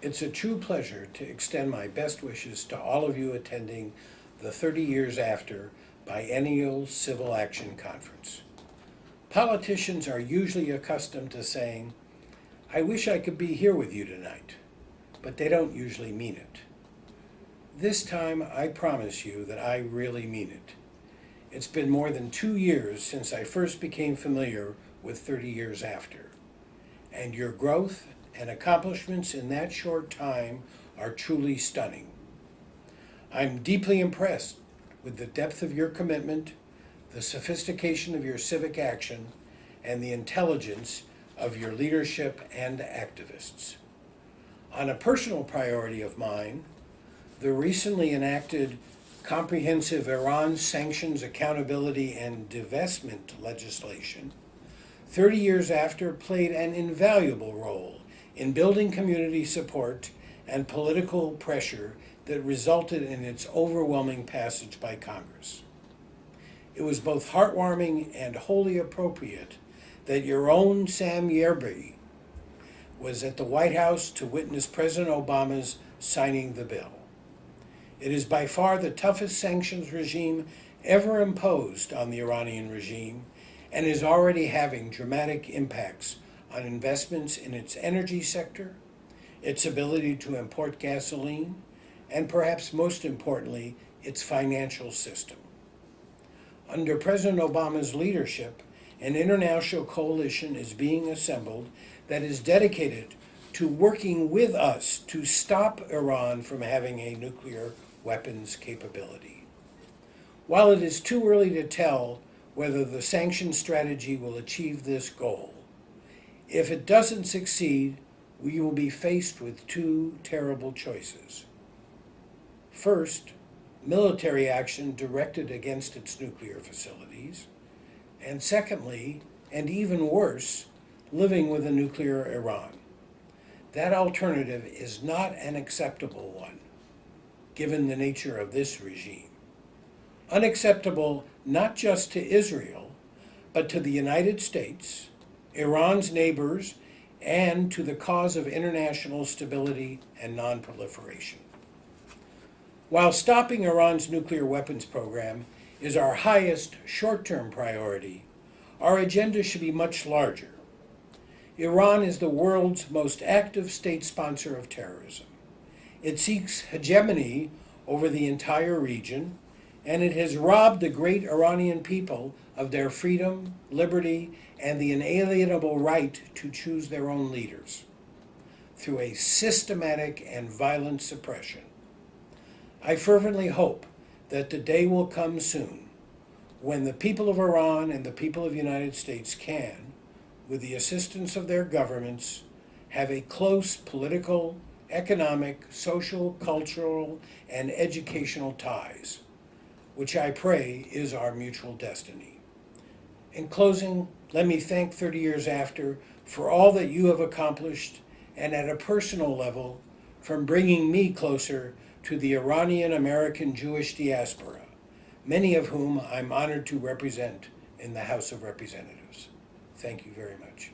It's a true pleasure to extend my best wishes to all of you attending the 30 Years After Biennial Civil Action Conference. Politicians are usually accustomed to saying, "I wish I could be here with you tonight," but they don't usually mean it. This time, I promise you that I really mean it. It's been more than 2 years since I first became familiar with 30 Years After, and your growth and accomplishments in that short time are truly stunning. I'm deeply impressed with the depth of your commitment, the sophistication of your civic action, and the intelligence of your leadership and activists. On a personal priority of mine, the recently enacted comprehensive Iran sanctions accountability and divestment legislation, 30 Years After played an invaluable role in building community support and political pressure that resulted in its overwhelming passage by Congress. It was both heartwarming and wholly appropriate that your own Sam Yerby was at the White House to witness President Obama's signing the bill. It is by far the toughest sanctions regime ever imposed on the Iranian regime and is already having dramatic impacts on investments in its energy sector, its ability to import gasoline, and perhaps most importantly, its financial system. Under President Obama's leadership, an international coalition is being assembled that is dedicated to working with us to stop Iran from having a nuclear weapons capability. While it is too early to tell whether the sanction strategy will achieve this goal, if it doesn't succeed, we will be faced with two terrible choices. First, military action directed against its nuclear facilities, and secondly, and even worse, living with a nuclear Iran. That alternative is not an acceptable one, given the nature of this regime. Unacceptable not just to Israel, but to the United States, Iran's neighbors, and to the cause of international stability and non-proliferation. While stopping Iran's nuclear weapons program is our highest short-term priority, our agenda should be much larger. Iran is the world's most active state sponsor of terrorism. It seeks hegemony over the entire region, and it has robbed the great Iranian people of their freedom, liberty, and the inalienable right to choose their own leaders through a systematic and violent suppression. I fervently hope that the day will come soon when the people of Iran and the people of the United States can, with the assistance of their governments, have a close political, economic, social, cultural, and educational ties, which I pray is our mutual destiny. In closing, let me thank 30 Years After for all that you have accomplished, and at a personal level, from bringing me closer to the Iranian American Jewish diaspora, many of whom I'm honored to represent in the House of Representatives. Thank you very much.